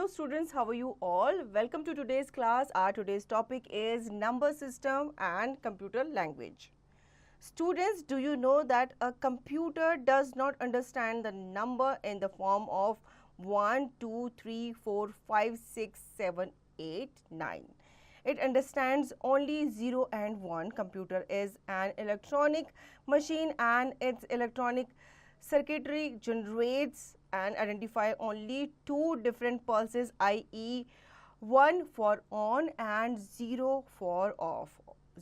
Hello students, how are you all? Welcome to today's class. Our today's topic is number system and computer language. Students, do you know that a computer does not understand the number in the form of 1, 2, 3, 4, 5, 6, 7, 8, 9. It understands only 0 and 1. Computer is an electronic machine and its electronic circuitry generates and identify only two different pulses, i.e. 1 for on and 0 for off.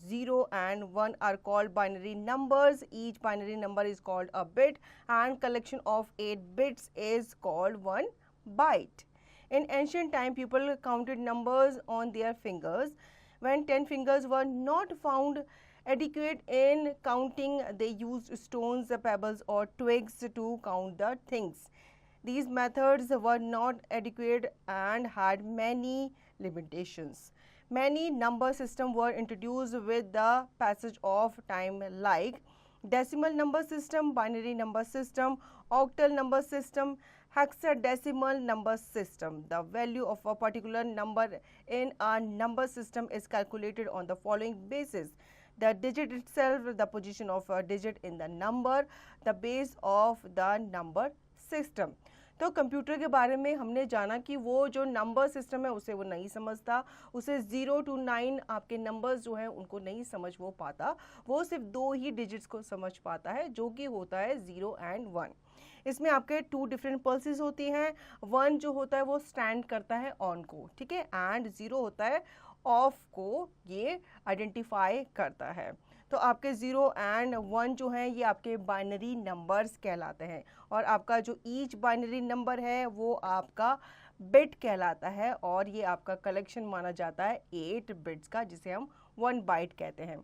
0 and 1 are called binary numbers. Each binary number is called a bit and collection of 8 bits is called 1 byte. In ancient time, people counted numbers on their fingers. When 10 fingers were not found adequate in counting, they used stones, pebbles or twigs to count the things. These methods were not adequate and had many limitations. Many number systems were introduced with the passage of time, like decimal number system, binary number system, octal number system, hexadecimal number system. The value of a particular number in a number system is calculated on the following basis: the digit itself, the position of a digit in the number, the base of the number system. तो computer के बारे में हमने जाना कि वो जो number system है उसे वो नहीं समझता, उसे 0 to 9 आपके नंबर्स जो हैं उनको नहीं समझ वो पाता, वो सिर्फ दो ही डिजिट्स को समझ पाता है जो कि होता है 0 and 1. इसमें आपके टू डिफरेंट पल्सेस होती हैं. 1 जो होता है वो स्टैंड करता है ऑन को, ठीक है, एंड 0 होता है ऑफ को, ये आइडेंटिफाई करता है. तो आपके 0 and 1 जो हैं ये आपके बाइनरी नंबर्स कहलाते हैं और आपका जो ईच बाइनरी नंबर है वो आपका बिट कहलाता है और ये आपका कलेक्शन माना जाता है 8 बिट्स का, जिसे हम 1 बाइट कहते हैं.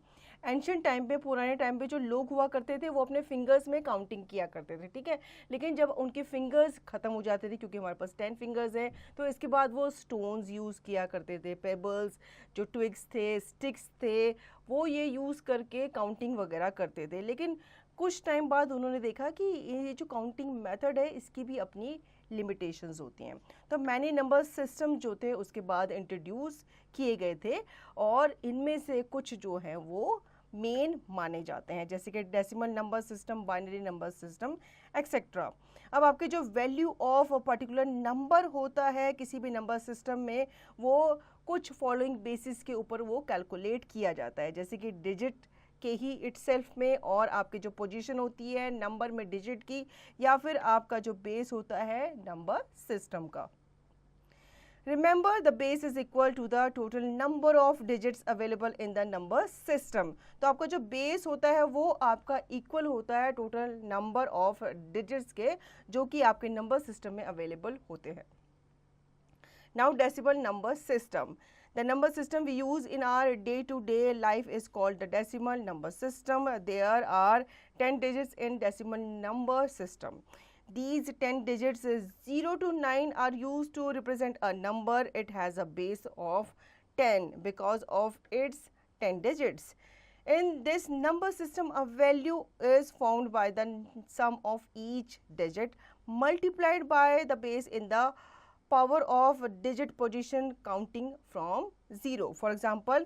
एंशियंट टाइम पे, पुराने टाइम पे जो लोग हुआ करते थे वो अपने फिंगर्स में काउंटिंग किया करते थे, ठीक है, लेकिन जब उनके फिंगर्स ख़त्म हो जाते थे, क्योंकि हमारे पास 10 फिंगर्स हैं, तो इसके बाद वो स्टोन्स यूज़ किया करते थे, पेबल्स, जो ट्विग्स थे, स्टिक्स थे, वो ये यूज़ करके काउंटिंग वगैरह करते थे. लेकिन कुछ टाइम बाद उन्होंने देखा कि ये जो काउंटिंग मेथड है इसकी भी अपनी लिमिटेशंस होती हैं. तो मैनी नंबर सिस्टम जो थे उसके बाद इंट्रोड्यूस किए गए थे और इनमें से कुछ जो हैं वो मेन माने जाते हैं, जैसे कि decimal number system, binary number system etcetera. अब आपके जो वैल्यू ऑफ पर्टिकुलर नंबर होता है किसी भी नंबर सिस्टम में, वो कुछ फॉलोइंग बेसिस के ऊपर वो कैलकुलेट किया जाता है, जैसे कि डिजिट के ही इटसेल्फ में, और आपकी जो पोजीशन होती है नंबर में डिजिट की, या फिर आपका जो बेस होता है नंबर सिस्टम का. Remember, the base is equal to the total number of digits available in the number system. तो आपका जो बेस होता है वो आपका इक्वल होता है टोटल नंबर ऑफ डिजिट्स के जो कि आपके नंबर सिस्टम में अवेलेबल होते हैं. Now, decimal number system. The number system we use in our day-to-day life is called the decimal number system. There are 10 digits in decimal number system. These 10 digits 0 to 9 are used to represent a number. It has a base of 10 because of its 10 digits. In this number system, a value is found by the sum of each digit multiplied by the base in the power of digit position counting from 0. For example,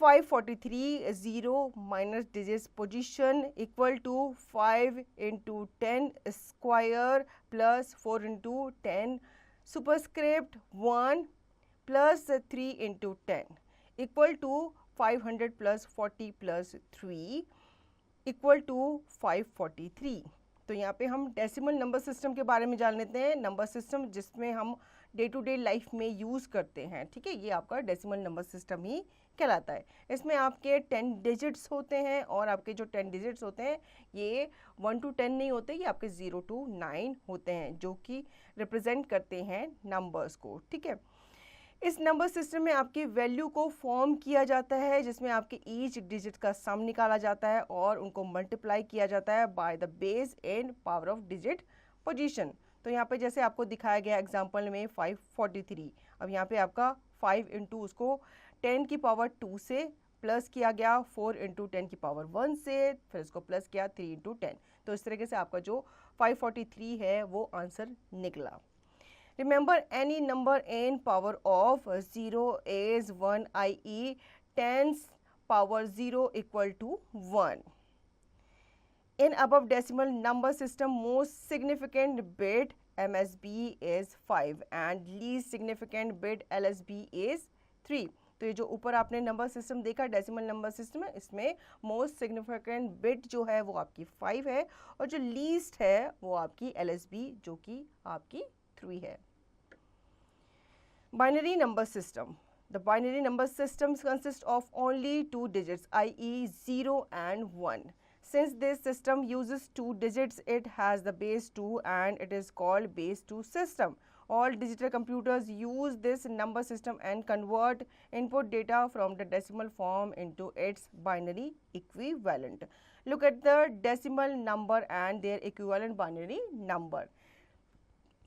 543 0 minus digits position equal to 5 into 10 square plus 4 into 10 superscript 1 plus 3 into 10 equal to 500 plus 40 plus 3 equal to 543. तो यहाँ पे हम decimal number system के बारे में जान लेते हैं. नंबर सिस्टम जिसमें हम डे टू डे लाइफ में यूज़ करते हैं, ठीक है, ये आपका डेसिमल नंबर सिस्टम ही कहलाता है. इसमें आपके 10 डिजिट्स होते हैं और आपके जो 10 डिजिट्स होते हैं ये 1 to 10 नहीं होते, ये आपके 0 to 9 होते हैं जो कि रिप्रेजेंट करते हैं नंबर्स को, ठीक है. इस नंबर सिस्टम में आपकी वैल्यू को फॉर्म किया जाता है जिसमें आपके ईच डिजिट का सम निकाला जाता है और उनको मल्टीप्लाई किया जाता है by the base in power of digit position. तो यहाँ पे जैसे आपको दिखाया गया एग्जांपल में 543, अब यहाँ पे आपका 5 इंटू उसको 10 की पावर 2 से प्लस किया गया, 4 इंटू 10 की पावर 1 से, फिर इसको प्लस किया 3 इंटू 10. तो इस तरीके से आपका जो 543 है वो आंसर निकला. Remember, any number in power of 0 is 1, i.e. 10's power 0 equal to 1. In above decimal number system, most significant bit MSB is 5 and least significant bit LSB is 3. तो ये जो ऊपर आपने नंबर सिस्टम देखा decimal number system है, इसमें most significant bit जो है वो आपकी 5 है और जो लीस्ट है वो आपकी LSB जो कि आपकी 3 है. Binary number system. The binary number systems consist of only 2 digits, i.e. 0 and 1. Since this system uses 2 digits, it has the base 2 and it is called base 2 system. All digital computers use this number system and convert input data from the decimal form into its binary equivalent. Look at the decimal number and their equivalent binary number.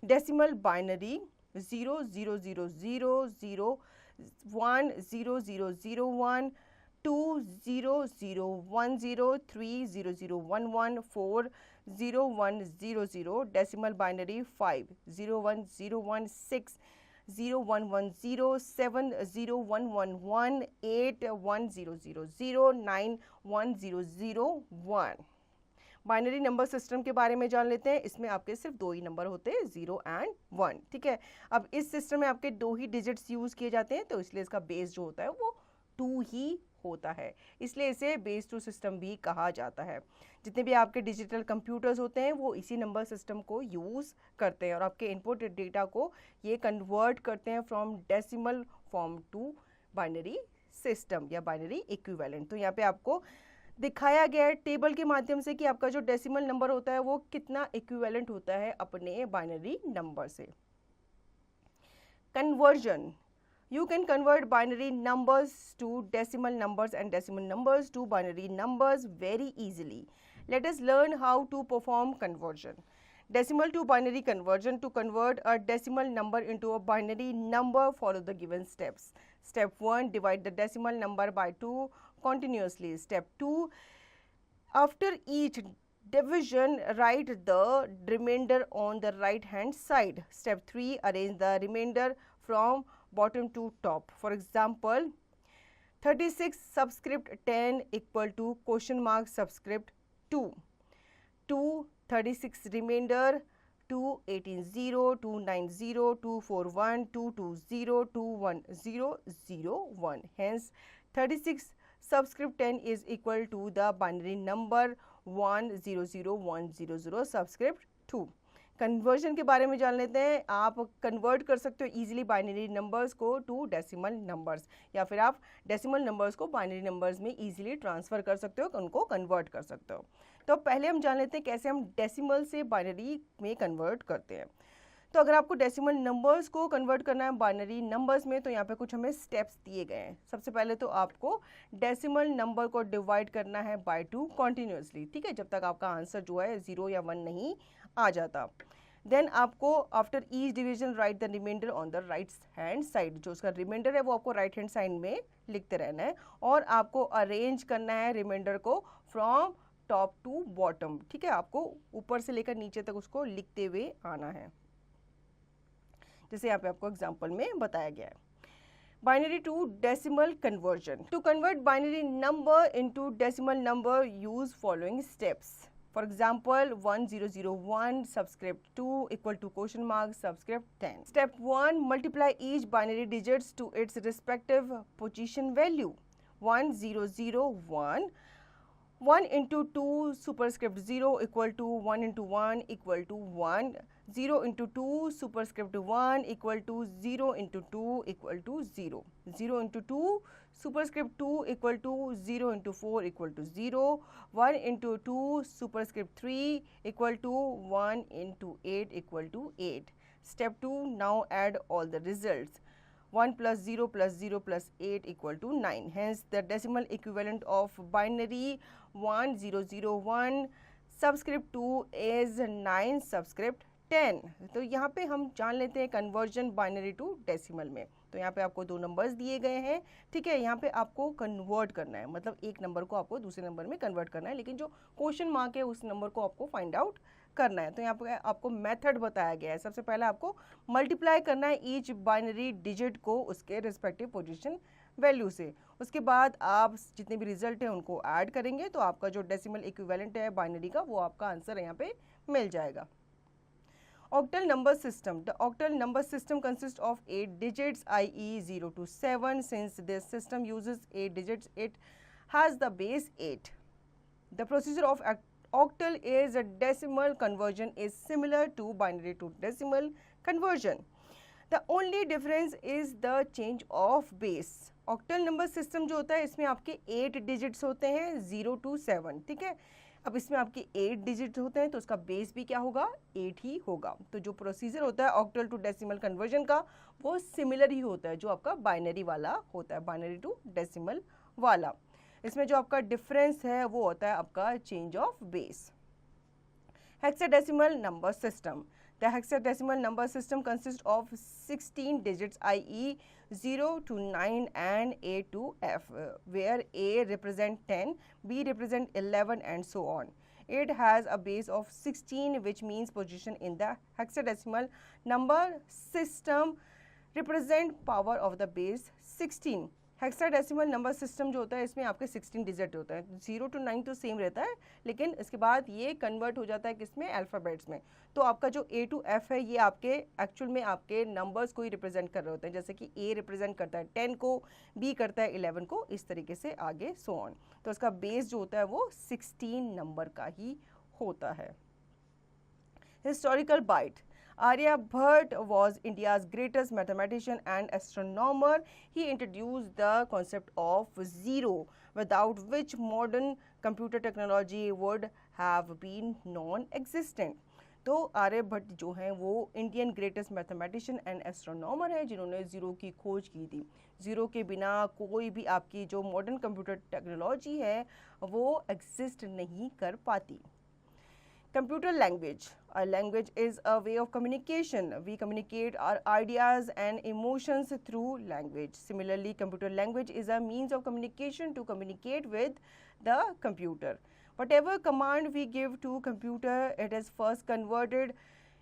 Decimal binary 0 0 0 0 0 1 0 0 0 1 2 0 0 1 0 3 0 0 1 1 4 0 1 0 0 decimal binary 5 0 1 0 1 6 0 1 1 0 7 0 1 1 1 8 1 0 0 0 9 1 0 0 1. Binary number system के बारे में जान लेते हैं. इसमें आपके सिर्फ 2 ही number होते हैं 0 एंड 1. ठीक है. अब इस सिस्टम में आपके 2 ही डिजिट्स यूज किए जाते हैं तो इसलिए इसका बेस जो होता है वो 2 ही होता है, इसलिए इसे बेस 2 सिस्टम भी कहा जाता है. जितने भी आपके डिजिटल कंप्यूटर्स होते हैं वो इसी नंबर सिस्टम को यूज़ करते हैं और आपके इनपुट डेटा को ये कन्वर्ट करते हैं from decimal form to binary system या बाइनरी इक्विवेलेंट. तो यहाँ पे आपको दिखाया गया है टेबल के माध्यम से कि आपका जो डेसिमल नंबर होता है वो कितना इक्विवेलेंट होता है अपने बाइनरी नंबर से. Conversion. You can convert binary numbers to decimal numbers and decimal numbers to binary numbers very easily. Let us learn how to perform conversion. Decimal to binary conversion. To convert a decimal number into a binary number, follow the given steps. Step 1, divide the decimal number by 2 continuously. Step 2, after each division, write the remainder on the right hand side. Step 3, arrange the remainder from bottom to top. For example, 36 subscript 10 equal to question mark subscript 2. 2 36 remainder 2 18 0 2 9 0 2 4 1 2 2 0 2 1 0 0 1. Hence 36 subscript 10 is equal to the binary number 1 0 0 1 0 0 subscript 2. Conversion के बारे में जान लेते हैं. आप convert कर सकते हो इजीली बाइनरी नंबर्स को टू डेसिमल नंबर्स या फिर आप डेसिमल नंबर्स को बाइनरी नंबर्स में इजीली ट्रांसफ़र कर सकते हो, उनको कन्वर्ट कर सकते हो. तो पहले हम जान लेते हैं कैसे हम डेसिमल से बाइनरी में कन्वर्ट करते हैं. तो अगर आपको डेसिमल नंबर्स को कन्वर्ट करना है बाइनरी नंबर्स में तो यहाँ पे कुछ हमें स्टेप्स दिए गए हैं. सबसे पहले तो आपको डेसिमल नंबर को डिवाइड करना है बाय 2 कॉन्टिन्यूसली. ठीक है, जब तक आपका आंसर जो है 0 या 1 नहीं आ जाता. देन आपको after each division write the remainder on the right hand side. जो उसका रिमाइंडर है वो आपको राइट हैंड साइड में लिखते रहना है और आपको अरेंज करना है रिमाइंडर को फ्रॉम टॉप टू बॉटम. ठीक है, आपको ऊपर से लेकर नीचे तक उसको लिखते हुए आना है, जैसे यहाँ पे आपको एग्जाम्पल में बताया गया है. Binary to decimal conversion. To convert binary number into decimal number, use following steps. For example, 1001 subscript 2 equal to question mark subscript 10. Step 1, multiply each binary digits to its respective position value. 1001 1 into 2 superscript 0 equal to 1 into 1 equal to 1. 0 into 2 superscript 1 equal to 0 into 2 equal to 0. 0 into 2 superscript 2 equal to 0 into 4 equal to 0. 1 into 2 superscript 3 equal to 1 into 8 equal to 8. Step 2, now add all the results. 1 plus 0 plus 0 plus 8 equal to 9. Hence, the decimal equivalent of binary 1001 subscript 2 is 9 subscript 10. तो यहाँ पे हम जान लेते हैं conversion binary to decimal में. तो यहाँ पे आपको 2 नंबर्स दिए गए हैं. ठीक है, यहाँ पे आपको कन्वर्ट करना है, मतलब एक नंबर को आपको दूसरे नंबर में कन्वर्ट करना है, लेकिन जो क्वेश्चन मार्क है उस नंबर को आपको फाइंड आउट करना है। तो यहाँ पे आपको मेथड बताया गया है। सबसे पहले आपको मल्टीप्लाई करना है ईच बाइनरी डिजिट को उसके रिस्पेक्टिव पोजीशन वैल्यू से। उसके बाद आप जितने भी रिजल्ट है उनको ऐड करेंगे तो आपका जो डेसिमल इक्विवेलेंट है बाइनरी का वो आपका आंसर यहाँ पे मिल जाएगा। Octal number system. The octal number system consists of 8 digits, i.e. 0 to 7. Since this system uses 8 digits, it has the base 8. The procedure of octal is a decimal conversion is similar to binary to decimal conversion. The only difference is the change of base. Octal number system जो होता है इसमें आपके 8 digits होते हैं 0 to 7, ठीक है। अब इसमें आपके 8 डिजिट होते हैं तो उसका बेस भी क्या होगा 8 ही होगा। तो जो प्रोसीजर होता है ऑक्टल टू डेसिमल कन्वर्जन का वो सिमिलर ही होता है जो आपका बाइनरी वाला होता है, बाइनरी टू डेसिमल वाला। इसमें जो आपका डिफरेंस है वो होता है आपका change of base. Hexadecimal number system. The hexadecimal number system consists of 16 digits, i.e. 0 to 9 and A to F, where A represent 10, B represent 11 and so on. It has a base of 16 which means position in the hexadecimal number system represent power of the base 16. Hexadecimal number system जो होता है इसमें आपके 16 digit होता है, 0 to 9 तो same रहता है लेकिन इसके बाद ये कन्वर्ट हो जाता है किसमें अल्फ़ाबेट्स में। तो आपका जो A to F है ये आपके एक्चुअल में आपके नंबर्स को ही रिप्रेजेंट कर रहे होते हैं, जैसे कि A रिप्रेजेंट करता है 10 को, B करता है 11 को, इस तरीके से आगे सो ऑन। तो इसका बेस जो होता है वो 16 नंबर का ही होता है। Historical byte. Aryabhat was India's greatest mathematician and astronomer. He introduced the concept of zero, without which modern computer technology would have been non-existent. तो आर्यभट्ट जो हैं वो Indian greatest mathematician and astronomer है जिन्होंने ज़ीरो की खोज की थी। ज़ीरो के बिना कोई भी आपकी जो मॉडर्न कंप्यूटर टेक्नोलॉजी है वो एग्जिस्ट नहीं कर पाती। Computer language. A language is a way of communication. We communicate our ideas and emotions through language. Similarly, computer language is a means of communication to communicate with the computer. Whatever command we give to computer, it is first converted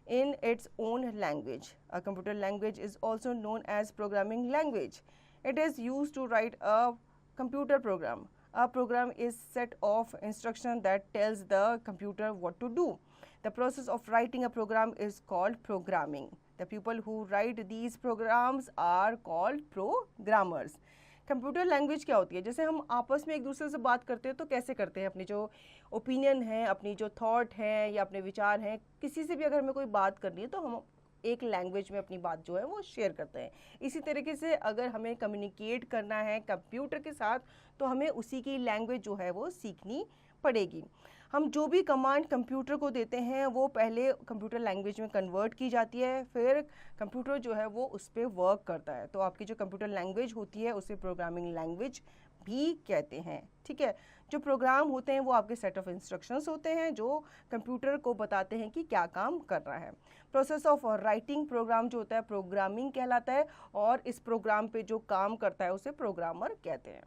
in its own language. A computer language is also known as programming language. It is used to write a computer program. A program is a set of instructions that tells the computer what to do. The process of writing a program is called programming. The people who write these programs are called programmers. Computer language क्या होती है? जैसे हम आपस में एक दूसरे से बात करते हैं तो कैसे करते हैं, अपनी जो ओपिनियन है, अपनी जो थॉट है या अपने विचार हैं, किसी से भी अगर हमें कोई बात करनी है तो हम एक लैंग्वेज में अपनी बात जो है वो शेयर करते हैं। इसी तरीके से अगर हमें कम्युनिकेट करना है कंप्यूटर के साथ तो हमें उसी की लैंग्वेज जो है वो सीखनी पड़ेगी। हम जो भी कमांड कंप्यूटर को देते हैं वो पहले कंप्यूटर लैंग्वेज में कन्वर्ट की जाती है, फिर कंप्यूटर जो है वो उस पर वर्क करता है। तो आपकी जो कंप्यूटर लैंग्वेज होती है उसे प्रोग्रामिंग लैंग्वेज भी कहते हैं, ठीक है। जो प्रोग्राम होते हैं वो आपके सेट ऑफ इंस्ट्रक्शंस होते हैं जो कंप्यूटर को बताते हैं कि क्या काम कर रहा है। प्रोसेस ऑफ राइटिंग प्रोग्राम जो होता है प्रोग्रामिंग कहलाता है और इस प्रोग्राम पे जो काम करता है उसे प्रोग्रामर कहते हैं।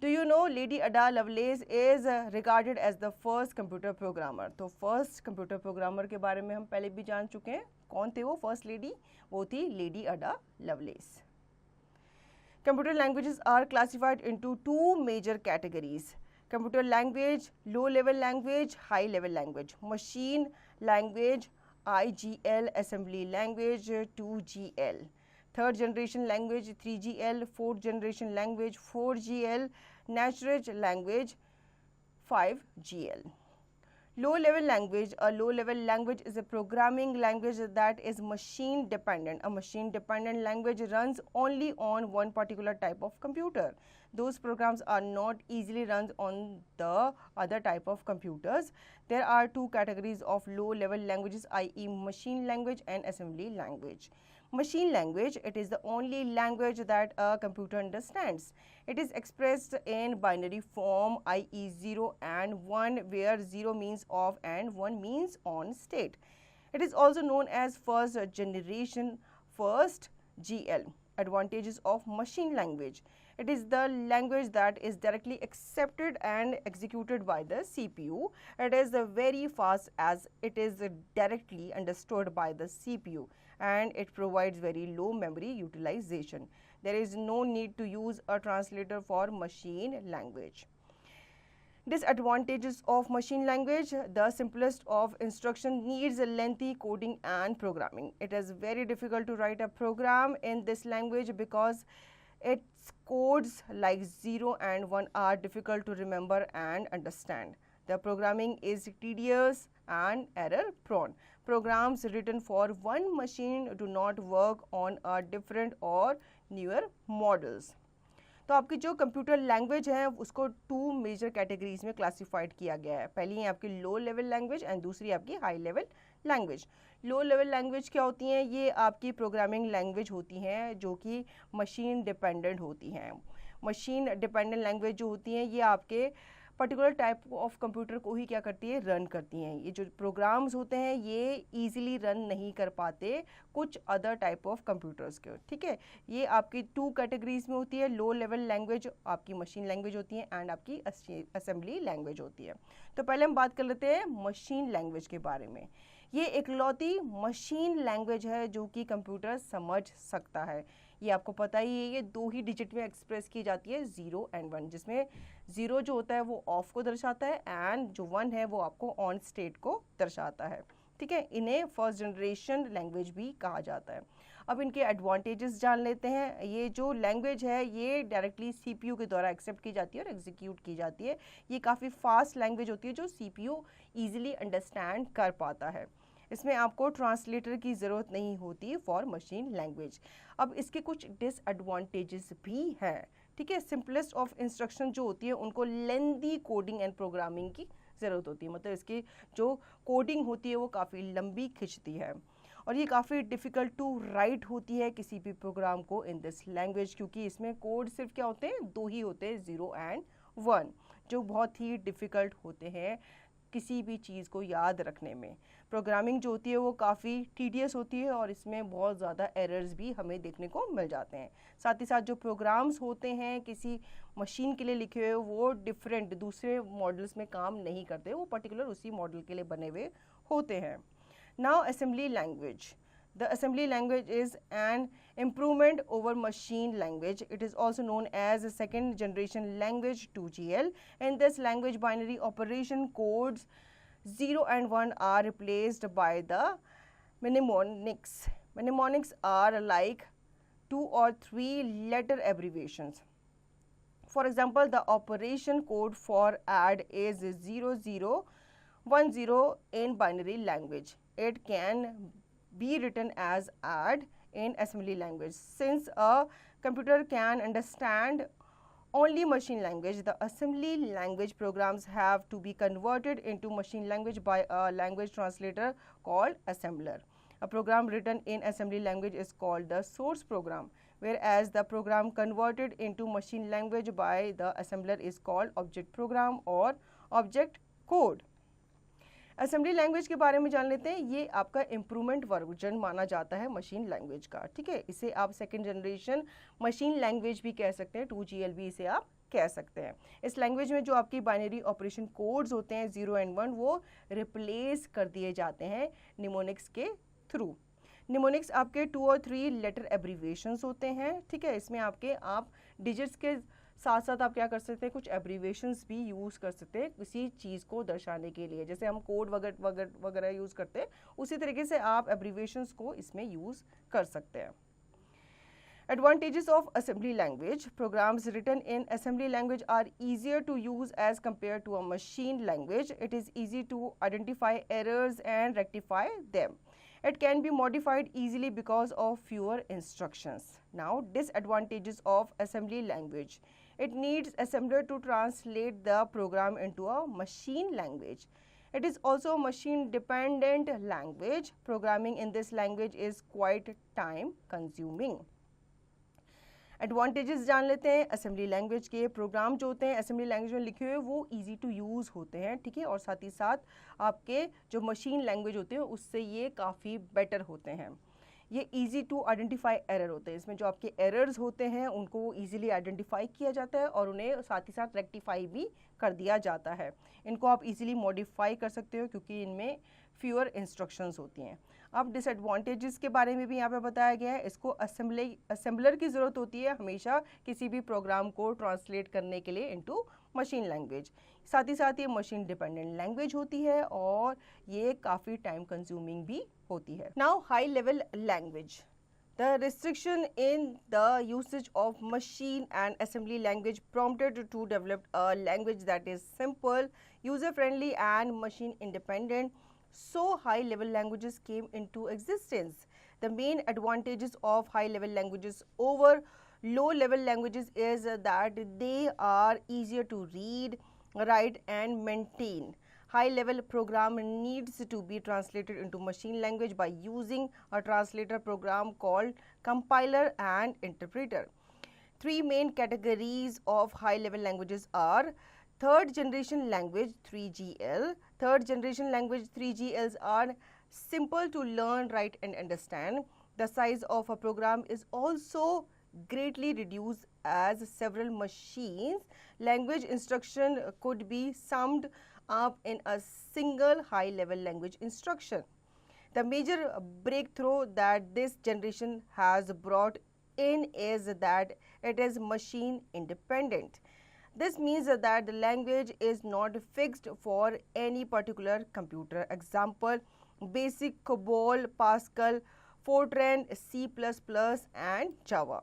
Do you know Lady Ada Lovelace is regarded as the first computer programmer? तो फर्स्ट कंप्यूटर प्रोग्रामर के बारे में हम पहले भी जान चुके हैं। कौन थे वो फर्स्ट लेडी? वो थी lady Ada Lovelace. Computer languages are classified into two major categories. Computer language, low-level language, high-level language. Machine language, IGL, assembly language, 2GL. Third generation language, 3GL. Fourth generation language, 4GL. Natural language, 5GL. Low-level language. A low-level language is a programming language that is machine-dependent. A machine-dependent language runs only on one particular type of computer. Those programs are not easily run on the other type of computers. There are two categories of low-level languages, i.e. machine language and assembly language. Machine language, it is the only language that a computer understands. It is expressed in binary form, i.e. 0 and 1, where 0 means off and 1 means on state. It is also known as first generation, first GL. Advantages of machine language. It is the language that is directly accepted and executed by the CPU. It is very fast as it is directly understood by the CPU, and it provides very low memory utilization. There is no need to use a translator for machine language. Disadvantages of machine language: the simplest of instruction needs a lengthy coding and programming. It is very difficult to write a program in this language because its codes like 0 and 1 are difficult to remember and understand. The programming is tedious and error prone. Programs written for one machine do not work on a different or newer models. तो आपकी जो computer language है उसको 2 major categories में classified किया गया है. पहली है आपकी लो लेवल लैंग्वेज एंड दूसरी आपकी high level language. Low level language क्या होती हैं? ये आपकी प्रोग्रामिंग लैंग्वेज होती हैं जो कि मशीन डिपेंडेंट होती हैं. मशीन डिपेंडेंट लैंग्वेज जो होती हैं ये आपके पर्टिकुलर टाइप ऑफ कंप्यूटर को ही क्या करती है? रन करती हैं. ये जो प्रोग्राम्स होते हैं ये ईजिली रन नहीं कर पाते कुछ अदर टाइप ऑफ कंप्यूटर्स के. ठीक है, ये आपकी 2 कैटेगरीज में होती है. लो लेवल लैंग्वेज आपकी मशीन लैंग्वेज होती है एंड आपकी असेंबली लैंग्वेज होती है. तो पहले हम बात कर लेते हैं मशीन लैंग्वेज के बारे में. ये इकलौती मशीन लैंग्वेज है जो कि कंप्यूटर समझ सकता है. ये आपको पता ही है, ये 2 ही डिजिट में एक्सप्रेस की जाती है 0 एंड 1, जिसमें 0 जो होता है वो ऑफ को दर्शाता है एंड जो 1 है वो आपको ऑन स्टेट को दर्शाता है. ठीक है, इन्हें फर्स्ट जनरेशन लैंग्वेज भी कहा जाता है. अब इनके एडवांटेजेस जान लेते हैं. ये जो लैंग्वेज है ये डायरेक्टली CPU के द्वारा एक्सेप्ट की जाती है और एग्जीक्यूट की जाती है. ये काफ़ी फास्ट लैंग्वेज होती है जो CPU ईजिली अंडरस्टैंड कर पाता है. इसमें आपको ट्रांसलेटर की ज़रूरत नहीं होती फॉर मशीन लैंग्वेज. अब इसके कुछ डिसएडवांटेजेस भी हैं. ठीक है, सिंपलेस्ट ऑफ इंस्ट्रक्शन जो होती है उनको लेंदी कोडिंग एंड प्रोग्रामिंग की ज़रूरत होती है. मतलब इसकी जो कोडिंग होती है वो काफ़ी लंबी खिंचती है और ये काफ़ी डिफ़िकल्ट टू राइट होती है किसी भी प्रोग्राम को इन दिस लैंग्वेज, क्योंकि इसमें कोड सिर्फ क्या होते हैं? 2 ही होते हैं, 0 एंड 1, जो बहुत ही डिफ़िकल्ट होते हैं किसी भी चीज़ को याद रखने में. प्रोग्रामिंग जो होती है वो काफ़ी टीडियस होती है और इसमें बहुत ज़्यादा एरर्स भी हमें देखने को मिल जाते हैं. साथ ही साथ जो प्रोग्राम्स होते हैं किसी मशीन के लिए लिखे हुए वो डिफरेंट दूसरे मॉडल्स में काम नहीं करते, वो पर्टिकुलर उसी मॉडल के लिए बने हुए होते हैं. Now assembly language. The assembly language is an improvement over machine language. It is also known as a second generation language 2GL. In this language, binary operation codes 0 and 1 are replaced by the mnemonics. Mnemonics are like 2 or 3 letter abbreviations. For example, the operation code for add is 0010 in binary language. It can be written as add in assembly language. Since a computer can understand only machine language, the assembly language programs have to be converted into machine language by a language translator called assembler. A program written in assembly language is called the source program, whereas the program converted into machine language by the assembler is called object program or object code. Assembly language के बारे में जान लेते हैं. ये आपका improvement version माना जाता है मशीन लैंग्वेज का. ठीक है, इसे आप सेकेंड जनरेशन मशीन लैंग्वेज भी कह सकते हैं, 2GL भी इसे आप कह सकते हैं. इस लैंग्वेज में जो आपकी बाइनरी ऑपरेशन कोड्स होते हैं 0 एंड 1 वो रिप्लेस कर दिए जाते हैं निमोनिक्स के थ्रू. निमोनिक्स आपके 2 और 3 लेटर एब्रीविएशंस होते हैं. ठीक है, इसमें आपके आप डिजिट्स के साथ साथ आप क्या कर सकते हैं? कुछ एब्रीविएशंस भी यूज़ कर सकते हैं किसी चीज़ को दर्शाने के लिए. जैसे हम कोड वगैरह यूज़ करते हैं उसी तरीके से आप एब्रीविएशंस को इसमें यूज़ कर सकते हैं. Advantages of assembly language. Programs written in assembly language are easier to use as compared to a machine language. It is easy to identify errors and rectify them. It can be modified easily because of fewer instructions. Now, disadvantages of assembly language. It needs assembler to translate the program into a machine language. It is also a machine dependent language. Programming in this language is quite time consuming. Advantages जान लेते हैं assembly language के. Programme जो होते हैं assembly language में लिखे हुए वो इजी टू यूज़ होते हैं. ठीक है, और साथ ही साथ आपके जो मशीन लैंग्वेज होते हैं उससे ये काफ़ी बेटर होते हैं. ये इजी टू आइडेंटिफाई एरर होते हैं। इसमें जो आपके एरर्स होते हैं उनको इजीली आइडेंटिफाई किया जाता है और उन्हें साथ ही साथ रेक्टिफाई भी कर दिया जाता है। इनको आप इजीली मॉडिफाई कर सकते हो क्योंकि इनमें फ्यूअर इंस्ट्रक्शंस होती हैं। अब डिसएडवांटेजेस के बारे में भी यहाँ पे बताया गया है। इसको असेंबलर की ज़रूरत होती है हमेशा किसी भी प्रोग्राम को ट्रांसलेट करने के लिए इनटू मशीन लैंग्वेज। साथ ही साथ ये मशीन डिपेंडेंट लैंग्वेज होती है और ये काफ़ी टाइम कंज्यूमिंग भी होती है। Now high level language, the restriction in the usage of machine and assembly language prompted to develop a language that is simple, user-friendly and machine-independent. So high-level languages came into existence. The main advantages of high-level languages over low-level languages is that they are easier to read, write and maintain. High-level program needs to be translated into machine language by using a translator program called compiler and interpreter. Three main categories of high-level languages are third generation language 3GL. Third generation language 3GLs are simple to learn, write and understand. The size of a program is also greatly reduced as several machines. Language instruction could be summed up in a single high-level language instruction. The major breakthrough that this generation has brought in is that it is machine independent. This means that the language is not fixed for any particular computer. Example, BASIC, COBOL, Pascal, Fortran, C++ and Java.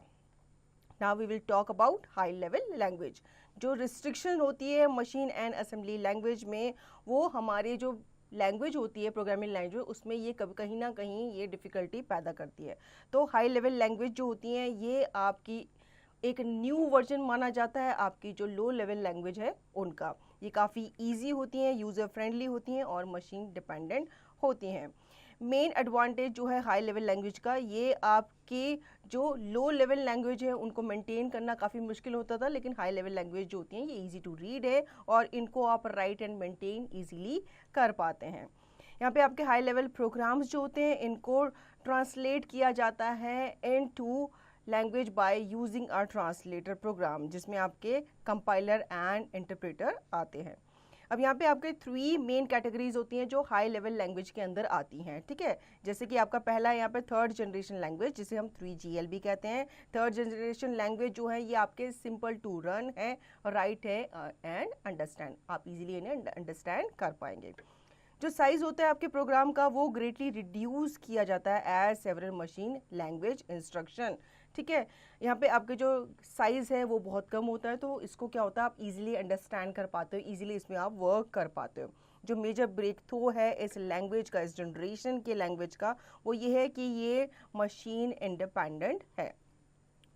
Now we will talk about high level language. जो restriction होती है machine and assembly language में, वो हमारे जो language होती है programming language उसमें ये कहीं ना कहीं ये डिफ़िकल्टी पैदा करती है। तो हाई लेवल लैंग्वेज जो होती हैं ये आपकी एक न्यू वर्जन माना जाता है आपकी जो लो लेवल लैंग्वेज है उनका। ये काफ़ी ईजी होती हैं, यूज़र फ्रेंडली होती हैं और मशीन डिपेंडेंट होती हैं। मेन एडवांटेज जो है हाई लेवल लैंग्वेज का, ये आपके जो लो लेवल लैंग्वेज है उनको मेंटेन करना काफ़ी मुश्किल होता था, लेकिन हाई लेवल लैंग्वेज जो होती हैं ये इजी टू रीड है और इनको आप राइट एंड मेंटेन इजीली कर पाते हैं। यहाँ पे आपके हाई लेवल प्रोग्राम्स जो होते हैं इनको ट्रांसलेट किया जाता है into language by using a translator program, जिसमें आपके कंपाइलर एंड इंटरप्रेटर आते हैं। अब यहाँ पे आपके 3 मेन कैटेगरीज होती हैं जो हाई लेवल लैंग्वेज के अंदर आती हैं, ठीक है। जैसे कि आपका पहला है यहाँ पे थर्ड जनरेशन लैंग्वेज, जिसे हम 3GL भी कहते हैं। थर्ड जनरेशन लैंग्वेज जो है ये आपके सिंपल टू रन है, राइट है एंड अंडरस्टैंड, आप इजीली इन्हें अंडरस्टैंड कर पाएंगे। जो साइज़ होता है आपके प्रोग्राम का वो ग्रेटली रिड्यूस किया जाता है as several machine language instruction, ठीक है। यहाँ पे आपके जो साइज़ है वो बहुत कम होता है, तो इसको क्या होता है आप इजीली अंडरस्टैंड कर पाते हो, इजीली इसमें आप वर्क कर पाते हो। जो मेजर ब्रेक थ्रू है इस लैंग्वेज का, इस जनरेशन के लैंग्वेज का, वो ये है कि ये मशीन इंडिपेंडेंट है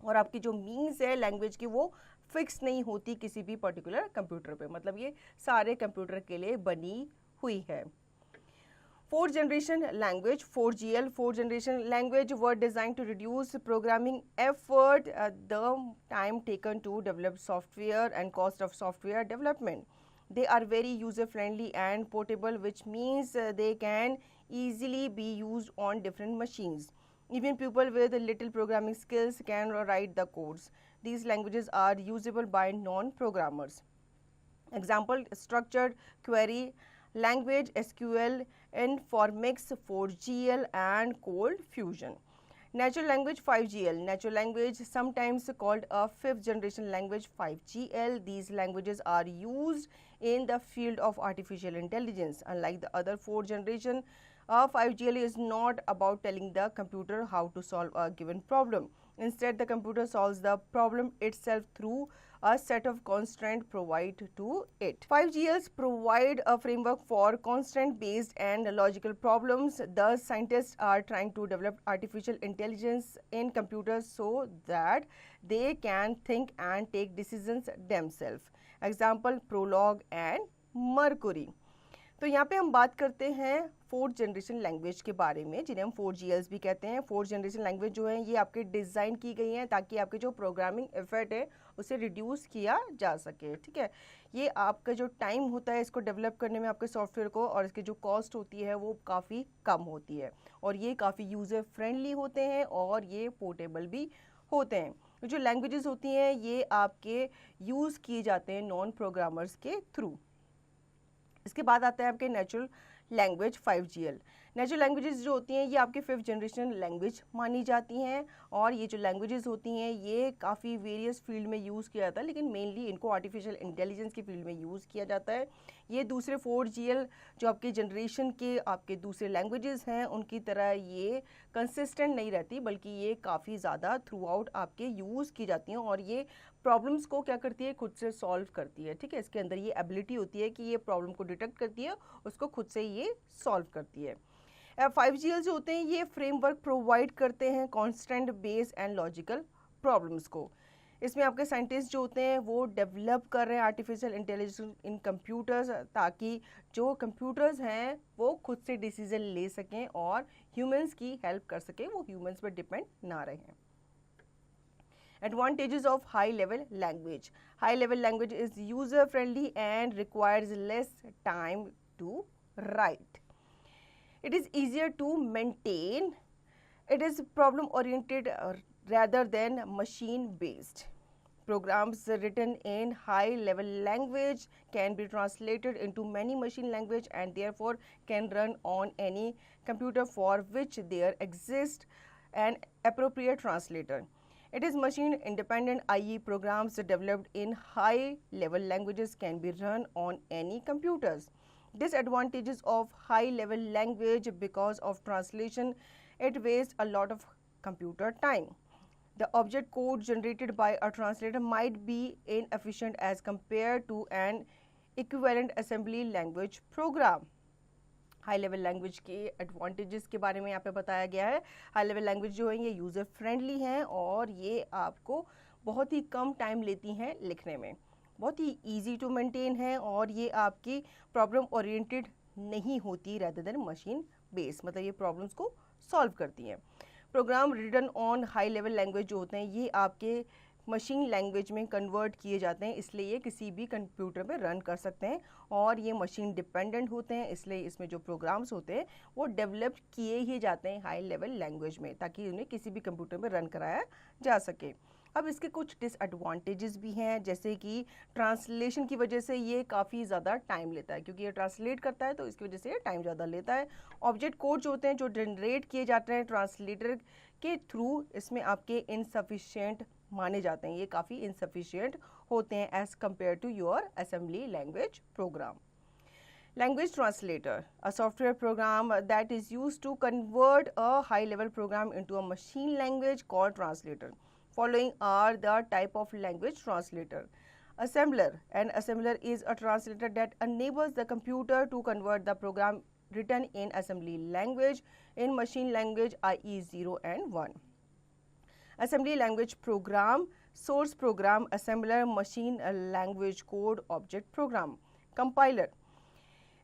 और आपकी जो मीन्स है लैंग्वेज की वो फिक्स नहीं होती किसी भी पर्टिकुलर कंप्यूटर पे, मतलब ये सारे कंप्यूटर के लिए बनी हुई है। Fourth generation language 4GL, fourth generation language were designed to reduce programming effort, the time taken to develop software and cost of software development. They are very user friendly and portable, which means they can easily be used on different machines. Even people with little programming skills can write the codes. These languages are usable by non-programmers. Example, structured query language SQL, Informix 4GL and Cold Fusion. Natural language 5GL, natural language sometimes called a fifth generation language 5GL. These languages are used in the field of artificial intelligence. Unlike the other fourth generation, 5GL is not about telling the computer how to solve a given problem. Instead, the computer solves the problem itself through a set of constraints provided to it. 5GLs provide a framework for constraint-based and logical problems. Thus, scientists are trying to develop artificial intelligence in computers so that they can think and take decisions themselves. Example, Prolog and Mercury. तो यहाँ पे हम बात करते हैं fourth generation language के बारे में, जिन्हें हम 4GLs भी कहते हैं। फोर्थ जनरेशन लैंग्वेज जो है ये आपके डिज़ाइन की गई हैं ताकि आपके जो प्रोग्रामिंग एफर्ट है उसे रिड्यूस किया जा सके, ठीक है। ये आपका जो टाइम होता है इसको डेवलप करने में आपके सॉफ्टवेयर को, और इसकी जो कॉस्ट होती है वो काफ़ी कम होती है, और ये काफ़ी यूज़र फ्रेंडली होते हैं और ये पोर्टेबल भी होते हैं। जो लैंग्वेजेस होती हैं ये आपके यूज़ किए जाते हैं नॉन प्रोग्रामर्स के थ्रू। इसके बाद आता है आपके natural language 5GL। Natural languages जो होती हैं ये आपके 5th जनरेशन लैंग्वेज मानी जाती हैं, और ये जो लैंग्वेजेस होती हैं ये काफ़ी वेरियस फील्ड में यूज़ किया जाता है, लेकिन मेनली इनको आर्टिफिशियल इंटेलिजेंस की फील्ड में यूज़ किया जाता है। ये दूसरे 4GL जो आपके जनरेशन के आपके दूसरे लैंग्वेजेस हैं उनकी तरह ये कंसिस्टेंट नहीं रहती, बल्कि ये काफ़ी ज़्यादा थ्रू आउट आपके यूज़ की जाती हैं, और ये प्रॉब्लम्स को क्या करती है, खुद से सॉल्व करती है, ठीक है। इसके अंदर ये एबिलिटी होती है कि ये प्रॉब्लम को डिटेक्ट करती है, उसको खुद से ये सॉल्व करती है। 5GL जो होते हैं ये फ्रेमवर्क प्रोवाइड करते हैं constant base and logical problems को। इसमें आपके साइंटिस्ट जो होते हैं वो डेवलप कर रहे हैं आर्टिफिशियल इंटेलिजेंस इन कंप्यूटर्स, ताकि जो कंप्यूटर्स हैं वो खुद से डिसीजन ले सकें और ह्यूमंस की हेल्प कर सकें, वो ह्यूमंस पर डिपेंड ना रहें। Advantages of high level language. High level language is user friendly and requires less time to write. It is easier to maintain. It is problem oriented rather than machine based. Programs written in high level language can be translated into many machine language and therefore can run on any computer for which there exists an appropriate translator. It is machine independent, i.e. programs developed in high level languages can be run on any computers. Disadvantages of high level language: because of translation, it wastes a lot of computer time. The object code generated by a translator might be inefficient as compared to an equivalent assembly language program. High level language के advantages के बारे में यहाँ पे बताया गया है। High level language जो है ये यूज़र फ्रेंडली हैं और ये आपको बहुत ही कम टाइम लेती हैं लिखने में, बहुत ही इजी टू मेंटेन है, और ये आपकी प्रॉब्लम ओरिएंटेड नहीं होती रेदर देन मशीन बेस, मतलब ये प्रॉब्लम्स को सॉल्व करती हैं। Program written on high level language जो होते हैं ये आपके मशीन लैंग्वेज में कन्वर्ट किए जाते हैं, इसलिए ये किसी भी कंप्यूटर पे रन कर सकते हैं, और ये मशीन डिपेंडेंट होते हैं, इसलिए इसमें जो प्रोग्राम्स होते हैं वो डेवलप किए ही जाते हैं हाई लेवल लैंग्वेज में, ताकि उन्हें किसी भी कंप्यूटर में रन कराया जा सके। अब इसके कुछ डिसएडवांटेजेस भी हैं, जैसे कि ट्रांसलेशन की वजह से ये काफ़ी ज़्यादा टाइम लेता है, क्योंकि ये ट्रांसलेट करता है तो इसकी वजह से ये टाइम ज़्यादा लेता है। ऑब्जेक्ट कोड जो होते हैं जो जनरेट किए जाते हैं ट्रांसलेटर के थ्रू, इसमें आपके इनसफिशिएंट माने जाते हैं, ये काफ़ी इनसफिशिएंट होते हैं as compare to your assembly language program. Language translator, a software program that is used to convert a high level program into a machine language called translator. Following are the type of language translator. Assembler. An assembler is a translator that enables the computer to convert the program written in assembly language in machine language, i.e. 0 and 1. Assembly language program, source program, assembler, machine language code, object program. Compiler.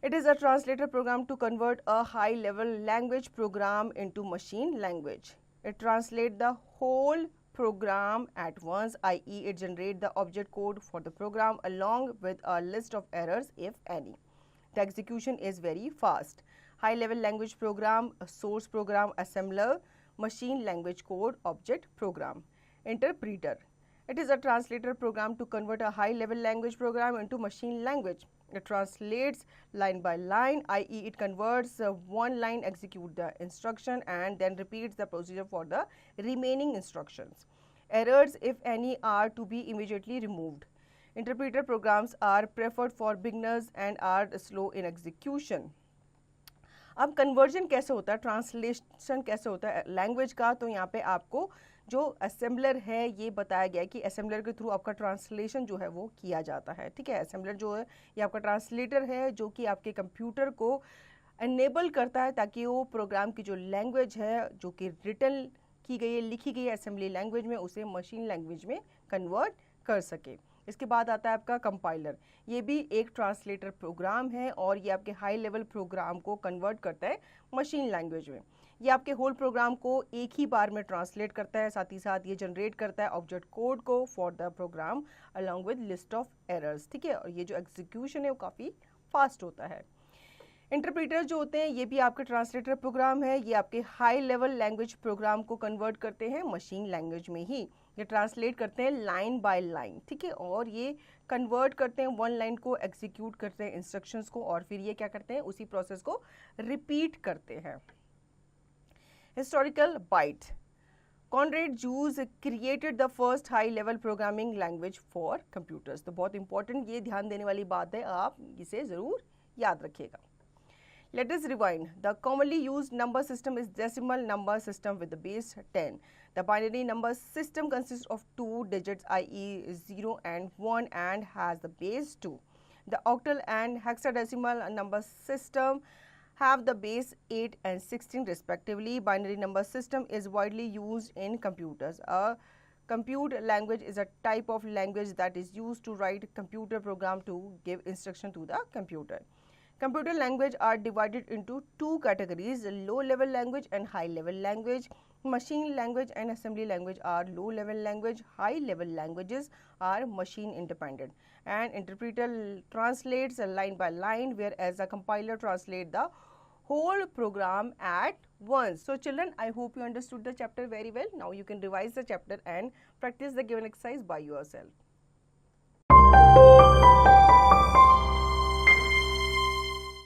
It is a translator program to convert a high-level language program into machine language. It translates the whole program at once, i.e. it generates the object code for the program along with a list of errors if any. The execution is very fast. High-level language program, source program, assembler, machine language code, object program. Interpreter. It is a translator program to convert a high-level language program into machine language. It translates line by line, i.e. it converts one line, execute the instruction and then repeats the procedure for the remaining instructions. Errors, if any, are to be immediately removed. Interpreter programs are preferred for beginners and are slow in execution. अब conversion कैसे होता है, translation कैसे होता है language का, तो यहाँ पे आपको जो असेंबलर है ये बताया गया है कि असेंबलर के थ्रू आपका ट्रांसलेशन जो है वो किया जाता है, ठीक है। असेंबलर जो है ये आपका ट्रांसलेटर है जो कि आपके कंप्यूटर को एनेबल करता है ताकि वो प्रोग्राम की जो लैंग्वेज है जो कि रिटन की गई है, लिखी गई है असेंबली लैंग्वेज में, उसे मशीन लैंग्वेज में कन्वर्ट कर सके। इसके बाद आता है आपका कंपाइलर, ये भी एक ट्रांसलेटर प्रोग्राम है और ये आपके हाई लेवल प्रोग्राम को कन्वर्ट करता है मशीन लैंग्वेज में। ये आपके होल प्रोग्राम को एक ही बार में ट्रांसलेट करता है, साथ ही साथ ये जनरेट करता है ऑब्जेक्ट कोड को for the program along with list of errors, ठीक है। और ये जो एग्जीक्यूशन है वो काफ़ी फास्ट होता है। इंटरप्रीटर जो होते हैं ये भी आपके ट्रांसलेटर प्रोग्राम है, ये आपके हाई लेवल लैंग्वेज प्रोग्राम को कन्वर्ट करते हैं मशीन लैंग्वेज में ही। ये ट्रांसलेट करते हैं लाइन बाय लाइन, ठीक है, और ये कन्वर्ट करते हैं वन लाइन को, एग्जीक्यूट करते हैं इंस्ट्रक्शंस को, और फिर ये क्या करते हैं, उसी प्रोसेस को रिपीट करते हैं। Historical byte, Konrad Zuse created the first high level programming language for computers. तो बहुत इंपॉर्टेंट, ये ध्यान देने वाली बात है, आप इसे ज़रूर याद रखिएगा। Let us rewind. The commonly used number system is decimal number system with the base 10. The binary number system consists of two digits, i.e. 0 and 1, and has the base 2. The octal and hexadecimal number system have the base 8 and 16 respectively. Binary number system is widely used in computers. A compute language is a type of language that is used to write computer program to give instruction to the computer. Computer language are divided into two categories, low level language and high level language. Machine language and assembly language are low level language. High level languages are machine independent. And interpreter translates line by line, whereas a compiler translates the whole program at once. So children, I hope you understood the chapter very well. Now you can revise the chapter and practice the given exercise by yourself.